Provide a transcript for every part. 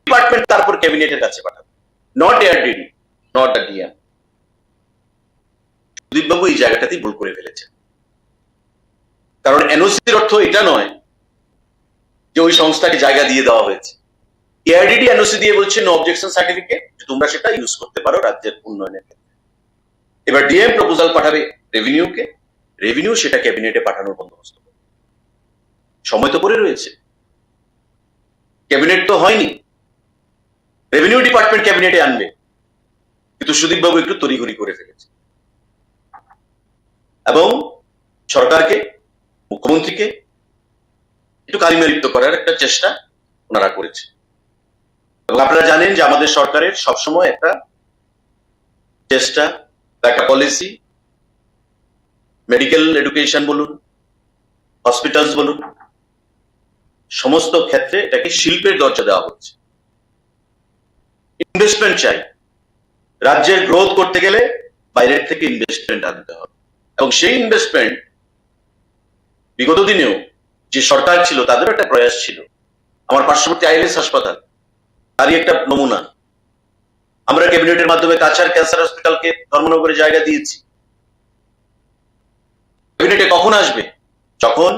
Department তারপর ক্যাবিনেটের কাছে পাঠাবে, not ARDD, not the DM. সুদীপবাবু এই জায়গাটাতেই ভুল করে ফেলেছেন, কারণ এনওসির অর্থ এটা নয় যে ওই সংস্থাকে জায়গা দিয়ে দেওয়া হয়েছে। এআরডিডি এনওসি দিয়ে বলছে নো অবজেকশন সার্টিফিকেট, তোমরা সেটা ইউজ করতে পারো রাজ্যের উন্নয়নের ক্ষেত্রে। এবার ডিএম প্রপোজাল পাঠাবে রেভিনিউকে, রেভিনিউ সেটা ক্যাবিনেটে পাঠানোর বন্দোবস্ত করবে। সময় তো পড়ে রয়েছে, ক্যাবিনেট তো হয়নি, রেভিনিউ ডিপার্টমেন্ট ক্যাবিনেটে আনবে, কিন্তু সুদীপবাবু একটু তড়িঘড়ি করে ফেলেছে এবং সরকারকে, মুখ্যমন্ত্রীকে একটু কালিমালিপ্ত করার একটা চেষ্টা ওনারা করেছে। এবং আপনারা জানেন যে আমাদের সরকারের সবসময় একটা চেষ্টা, একটা পলিসি, মেডিকেল এডুকেশন বলুন, হসপিটালস বলুন, সমস্ত ক্ষেত্রে এটাকে শিল্পের দরজা দেওয়া হচ্ছে। ইনভেস্টমেন্ট চাই, রাজ্যের গ্রোথ করতে গেলে বাইরের থেকে ইনভেস্টমেন্ট আনতে হবে, এবং সেই ইনভেস্টমেন্ট বিগত দিনেও যে সরকার ছিল তাদেরও একটা প্রয়াস ছিল। আমার পার্শ্ববর্তী আইএলএস হাসপাতাল তারই একটা নমুনা। আমরা ক্যাবিনেটের মাধ্যমে কাছাড় ক্যান্সার হসপিটালকে ধর্মনগরে জায়গা দিয়েছি। ক্যাবিনেটে কখন আসবে? যখন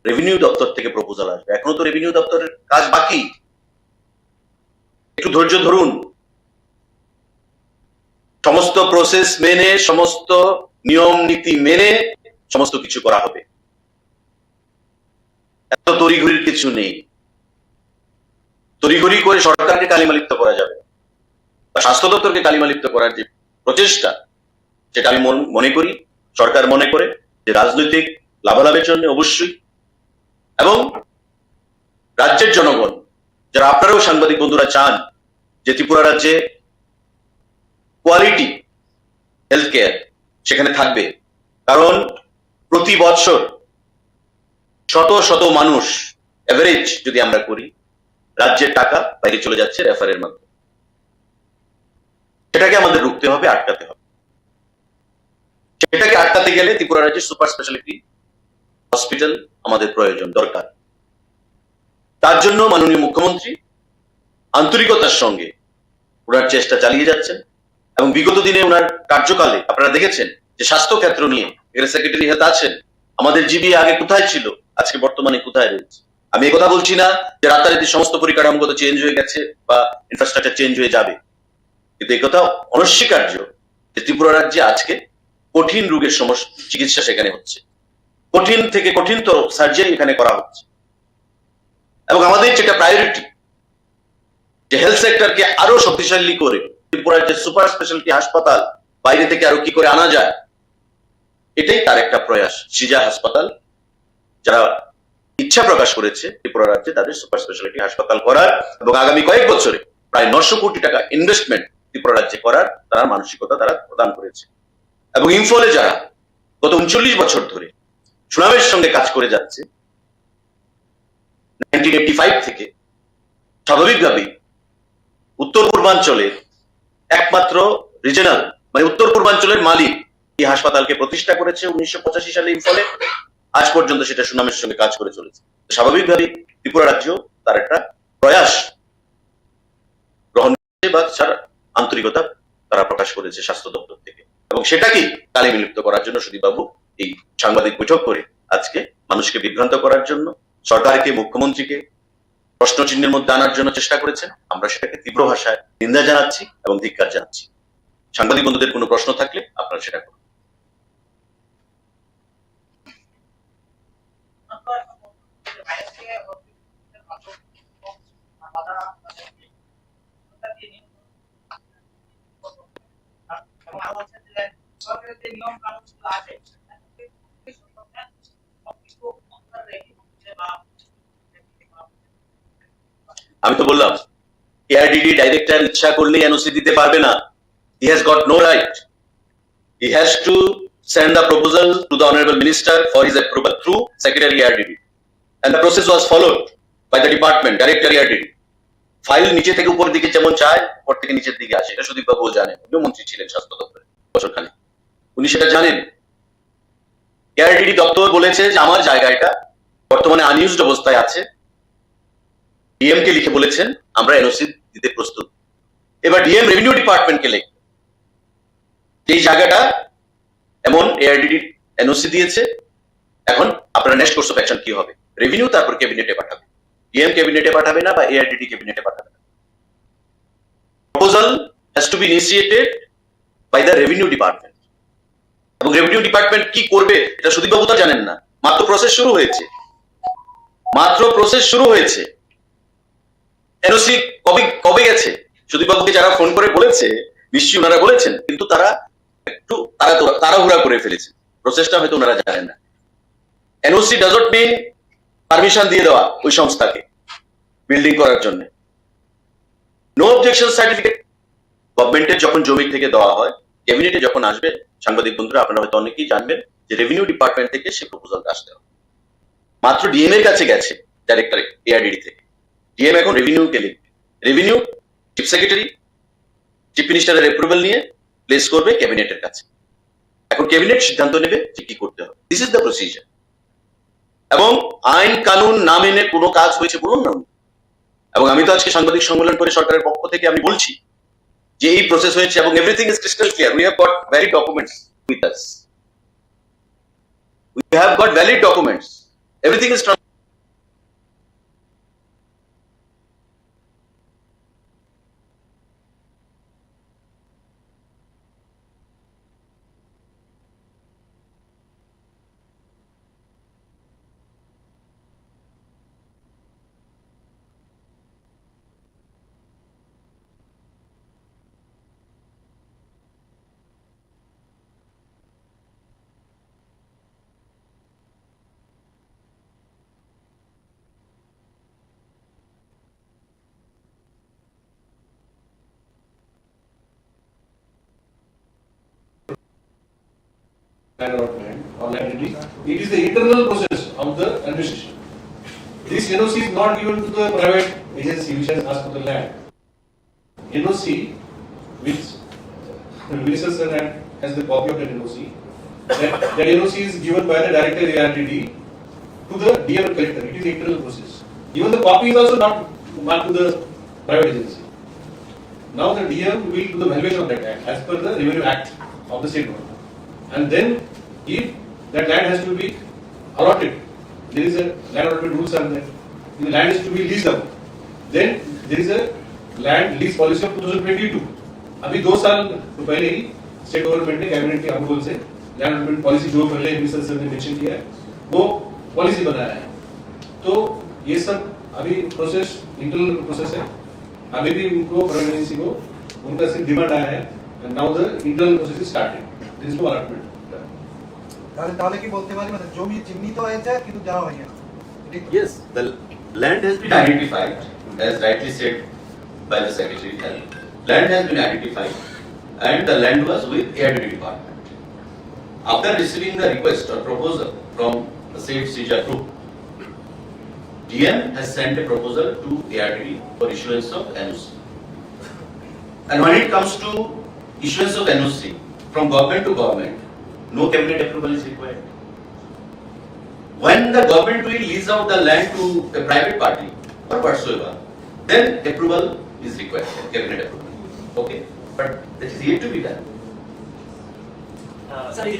রেভিনিউ দপ্তর থেকে প্রপোজাল আসবে। এখনো তো রেভিনিউ দপ্তরের কাজ বাকি, একটু ধৈর্য ধরুন। সমস্ত প্রসেস মেনে, সমস্ত নিয়ম নীতি মেনে সমস্ত কিছু করা হবে, এত তড়িঘড়ির কিছু নেই। তড়িঘড়ি করে সরকারকে কালিমালিপ্ত করা যাবে, বা স্বাস্থ্য দপ্তরকে কালিমালিপ্ত করার যে প্রচেষ্টা, সেটা আমি মনে করি সরকার মনে করে যে রাজনৈতিক লাভালাভের জন্য অবশ্যই, এবং রাজ্যের জনগণ যারা, আপনারাও সাংবাদিক বন্ধুরা চান যে ত্রিপুরা রাজ্যে কোয়ালিটি হেলথ কেয়ার সেখানে থাকবে, কারণ প্রতি বছর শত শত মানুষ, এভারেজ যদি আমরা করি, রাজ্যের টাকা বাইরে চলে যাচ্ছে রেফারের মাধ্যমে। সেটাকে আমাদের রুখতে হবে, আটকাতে হবে। সেটাকে আটকাতে গেলে ত্রিপুরা রাজ্যের সুপার স্পেশালিটি হসপিটাল আমাদের প্রয়োজন, দরকার। তার জন্য মাননীয় মুখ্যমন্ত্রী আন্তরিকতার সঙ্গে ওনার চেষ্টা চালিয়ে যাচ্ছেন, এবং বিগত দিনে ওনার কার্যকালে আপনারা দেখেছেন যে স্বাস্থ্য ক্ষেত্র নিয়ে এখানে সেক্রেটারি হেলথ আছেন। আমাদের জিবি আগে কোথায় ছিল, আজকে বর্তমানে কোথায় রয়েছে। আমি এই কথা বলছি না যে রাতারাতি সমস্ত পরিকাঠামোগত চেঞ্জ হয়ে গেছে বা ইনফ্রাস্ট্রাকচার চেঞ্জ হয়ে যাবে, কিন্তু এই কথা অনস্বীকার্য যে ত্রিপুরা রাজ্যে আজকে কঠিন রোগের চিকিৎসা সেখানে হচ্ছে, কঠিন থেকে কঠিনতর সার্জারি এখানে করা হচ্ছে। এবং আমাদের যেটা প্রায়োরিটি, যে হেলথ সেক্টরকে আরো শক্তিশালী করে ত্রিপুরার যে সুপার স্পেশালিটি হাসপাতাল বাইরে থেকে আরো কি করে আনা যায়, এটাই তার একটা প্রয়াস। সিজা হাসপাতাল যারা ইচ্ছা প্রকাশ করেছে ত্রিপুরা রাজ্যে তাদের সুপার স্পেশালিটি হাসপাতাল করার, এবং আগামী কয়েক বছরে প্রায় 900 কোটি টাকা ইনভেস্টমেন্ট ত্রিপুরা রাজ্যে করার তারা মানসিকতা তারা প্রদান করেছে। এবং ইম্ফলে যারা গত 39 বছর ধরে সুনামের সঙ্গে কাজ করে যাচ্ছে 1985 থেকে, স্বাভাবিকভাবেই উত্তর পূর্বাঞ্চলের একমাত্র রিজনাল, মানে উত্তর পূর্বাঞ্চলের মালিক এই হাসপাতালকে প্রতিষ্ঠা করেছে 1985 সালে ইম্ফলে। আজ পর্যন্ত সেটা সুনামের সঙ্গে কাজ করে চলেছে। স্বাভাবিকভাবেই ত্রিপুরা রাজ্য তার একটা প্রয়াস গ্রহণ করেছে, বা আন্তরিকতা তারা প্রকাশ করেছে স্বাস্থ্য দপ্তর থেকে, এবং সেটাকেই কালিমালিপ্ত করার জন্য সুদীপবাবু এই সাংবাদিক বৈঠক করে আজকে মানুষকে বিভ্রান্ত করার জন্য, সরকারকে, মুখ্যমন্ত্রীকে প্রশ্ন চিহ্নের মধ্যে আনার জন্য চেষ্টা করেছেন। আমরা সেটাকে তীব্র ভাষায় নিন্দা জানাচ্ছি এবং ধিক্কার জানাচ্ছি। সাংবাদিক বন্ধুদের কোনো প্রশ্ন থাকলে আপনারা সেটা করুন। আমি তো বললাম এআরডিডি ডাইরেক্টর ইচ্ছা করলে এনওসি দিতে পারবে না। He has got no right. He has to send the proposal to the honorable minister for his approval through secretary ARDD, and the process was followed by the department, director ARDD. File নিচে থেকে উপর দিকে যেমন চায়, উপর থেকে নিচের দিকে আসে, এটা সুদীপ বাবুও জানেন। উনিও মন্ত্রী ছিলেন স্বাস্থ্য দপ্তরে বছরখানে, উনি সেটা জানেন। ARDD দপ্তর বলেছে যে আমার জায়গা এটা বর্তমানে আনইউজড অবস্থায় আছে, ডিএম কে লিখে বলেছেন আমরা এনওসি দিতে প্রস্তুত। এবার ডিএম রেভিনিউ ডিপার্টমেন্টকে লিখে এই জায়গাটা এমন এআরডিডি এনওসি দিয়েছে, এখন আপনারা নেক্সট কোর্স অফ অ্যাকশন কি হবে? রেভিনিউ তারপর ক্যাবিনেটে পাঠাবে, ডিএম ক্যাবিনেটে পাঠাবে না বা এআরডিডি ক্যাবিনেটে পাঠাবে না। Proposal has to be initiated by the revenue department. এবং রেভিনিউ ডিপার্টমেন্ট কি করবে এটা সুদীপবাবু তো জানেন না, মাত্র প্রসেস শুরু হয়েছে, এনওসি কবে কবে গেছে? সুদীপবাবুকে যারা ফোন করে বলেছে নিশ্চয়ই ওনারা বলেছেন, কিন্তু তারা একটু তাড়াহুড়া করে ফেলেছে, প্রসেসটা হয়তো ওনারা জানেন না। NOC does not mean permission দিয়ে দেওয়া ওই সংস্থাকে বিল্ডিং করার জন্য। নো অবজেকশন সার্টিফিকেট গভর্নমেন্টের যখন জমি থেকে দেওয়া হয়, ক্যাবিনেটে যখন আসবে, সাংবাদিক বন্ধুরা আপনারা হয়তো অনেকেই জানবেন যে রেভিনিউ ডিপার্টমেন্ট থেকে সেই প্রপোজালটা আসতে হবে। মাত্র ডিএম এর কাছে গেছে ডাইরেক্টর এআরডিডি থেকে, ডিএম এখন রেভিনিউ কে লিখবে, রেভিনিউ চিফ সেক্রেটারি চিফ মিনিস্টারের অ্যাপ্রুভাল নিয়ে প্লেস করবে ক্যাবিনেটের কাছে। এখন ক্যাবিনেট সিদ্ধান্ত নেবে যে কি করতে হবে। This is the procedure. এবং আইন কানুন না মেনে কোনো কাজ হয়েছে বলুন না। এবং আমি তো আজকে সাংবাদিক সম্মেলন করে সরকারের পক্ষ থেকে আমি বলছি যে এই প্রসেস হয়েছে এবং everything is crystal clear. We have got valid documents with us, we have got valid documents, everything is land allotment or land deed. It is the internal process of the administration. This NOC is not given to the private agency which has asked for the land. NOC, which the minister sir has the copy of that NOC. That NOC is given by the director ARTD to the DM collector. It is the internal process. Even the copy is also not marked to the private agency. Now the DM will do the valuation of that act as per the Revenue Act of the state government. And then, if that land has to be allotted, there is a land allotment rules are there. The land is to be leased out. Then there is a land lease policy of 2022. अभी 2 साल पहले ही state government ने cabinet के approval से land allotment policy जो पहले minister sir ने mention किया है वो पॉलिसी बनाया है। तो ये सब अभी प्रोसेस इंटरनल प्रोसेस है। अभी भी उनको प्राइवेट एजेंसी को उनका सिर्फ डिमांड आया है and now the internal process is started. There is no allotment. তাহলে কি বলতে পারি মানে জমি চিহ্নিত হয়েছে কিন্তু দেওয়া হয়নি? Yes, the land has been identified, as rightly said by the Secretary. Land has been identified, and the land was with ARDD department. After receiving the request or proposal from the said CIJA group, DM has sent a proposal to ARDD for issuance of NOC. And when it comes to issuance of NOC from government to government, no cabinet approval is required. When the government will lease out the land to a private party or whatsoever, then approval is required, cabinet approval. Okay, but that is yet to be done. Sir, as you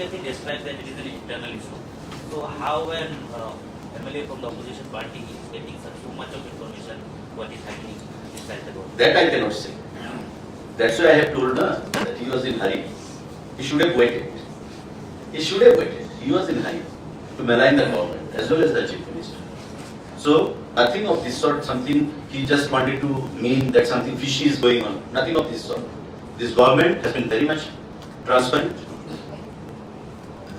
can describe that it is an internal issue. So how an MLA from the opposition party is getting so much of information what is happening inside the government? That I cannot say. That's why I have told her that he was in hurry. He should have waited. He was in hurry to malign the government as well as the chief minister. So nothing of this sort, something he just wanted to mean that something fishy is going on. Nothing of this sort. This government has been very much transparent,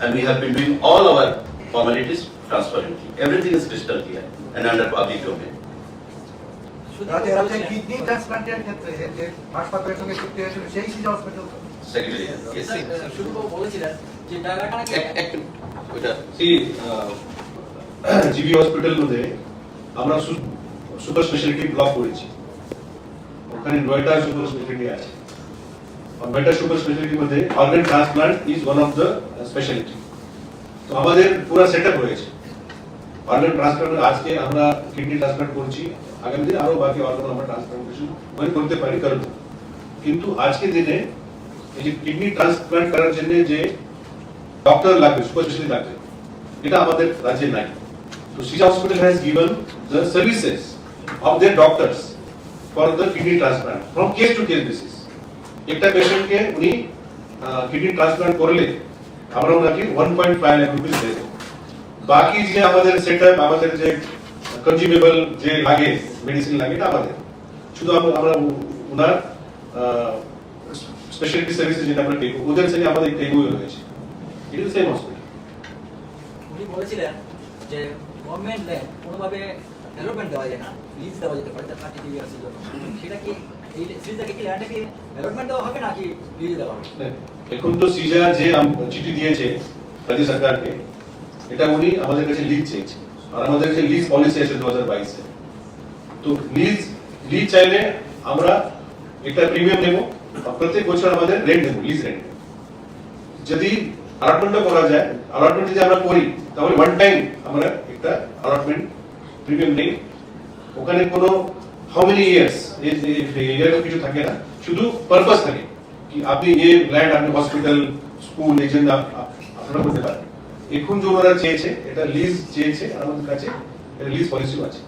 and we have been doing all our formalities transparently. Everything is crystal clear and under public domain. Kidney ট্রান্সপ্লান্টের ক্ষেত্রে যে হাসপাতালের সঙ্গে চুক্তি হয়েছিল সেই সিজা hospital Secretary, yes. শুরু বলেছিলেন যে টাকাটা जीबी हॉस्पिटल मध्ये আমরা সুপার স্পেশালিটি ব্লক করেছি। ওখানে নয়টা সুপার স্পেশালিটি আছে। আর নয়টা সুপার স্পেশালিটি মধ্যে organ transplant is one of the speciality. তো আমাদের পুরো সেটআপ হয়েছে। অর্গান ট্রান্সপ্লান্ট আজকে আমরা কিডনি ট্রান্সপ্লান্ট করছি, আগামী দিনে আরো বাকি অর্গান আমরা ট্রান্সপ্লান্টেশন করতে পারি, করবো। কিন্তু আজকের দিনে এই যে কিডনি ট্রান্সপ্লান্ট করার জন্য যে ডক্টর লাগবে, সুপার স্পেশালিস্ট লাগবে, এটা আমাদের রাজ্যে নাই। তো সিজা hospital has given the services of their doctors for the kidney transplant from case to case basis. একটা পেশেন্টকে উনি কিডনি ট্রান্সপ্লান্ট করলে আমরা ওনাকে 1.5 লাখ রুপিস দেব। বাকি যে আমাদের সেটআপ, আমাদের যে কনজিউমেবল যে লাগে, মেডিসিন লাগে, এটা আমাদের। শুধু আমরা ওনার স্পেশালিটি সার্ভিসেস যেটা আমরা পেয়ে ওদের সঙ্গে আমাদের একটা এগোই রয়েছে। It is same hospital. উনি বলেছিলেন যে গভর্নমেন্ট ল্যান্ড কোনোভাবে ডেভেলপমেন্ট দেওয়া যায় না, লিজ দেওয়া যেতে পারে 30 ইয়ার্সের জন্য। সেটা কি এই সিজটাকে কি ল্যান্ডে কি ডেভেলপমেন্ট দেওয়া হবে নাকি লিজ দেওয়া হবে? এখন তো সিজা যে চিঠি দিয়েছে রাজ্য সরকারকে, এটা উনি আমাদের কাছে লিজ চেয়েছে, আর আমাদের কাছে লিজ পলিসি আছে 2022 এ। তো লিজ চাইলে আমরা একটা প্রিমিয়াম নেব, আর প্রত্যেক বছর আমাদের রেন্ট দেবো, লিজ রেন্ট। যদি অ্যালটমেন্ট করা যায়, অ্যালটমেন্ট যদি আমরা করি, তাহলে ওয়ান টাইম আমরা একটা অ্যালটমেন্ট প্রিমিয়াম নেই। ওখানে কোনো হাউ মেনি ইয়ার্স এরকম কিছু থাকে না, শুধু পারপাস থাকে কি আপনি এই ল্যান্ড আপনি হসপিটাল, স্কুল, এই জন্য আপনারা করতে পারেন। এখন যে ওনারা চেয়েছে, এটা লিজ চেয়েছে, আর আমাদের কাছে এটা লিজ পলিসিও আছে।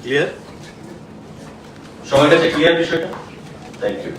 ক্লিয়ার? সবার কাছে ক্লিয়ার বিষয়টা? Thank you.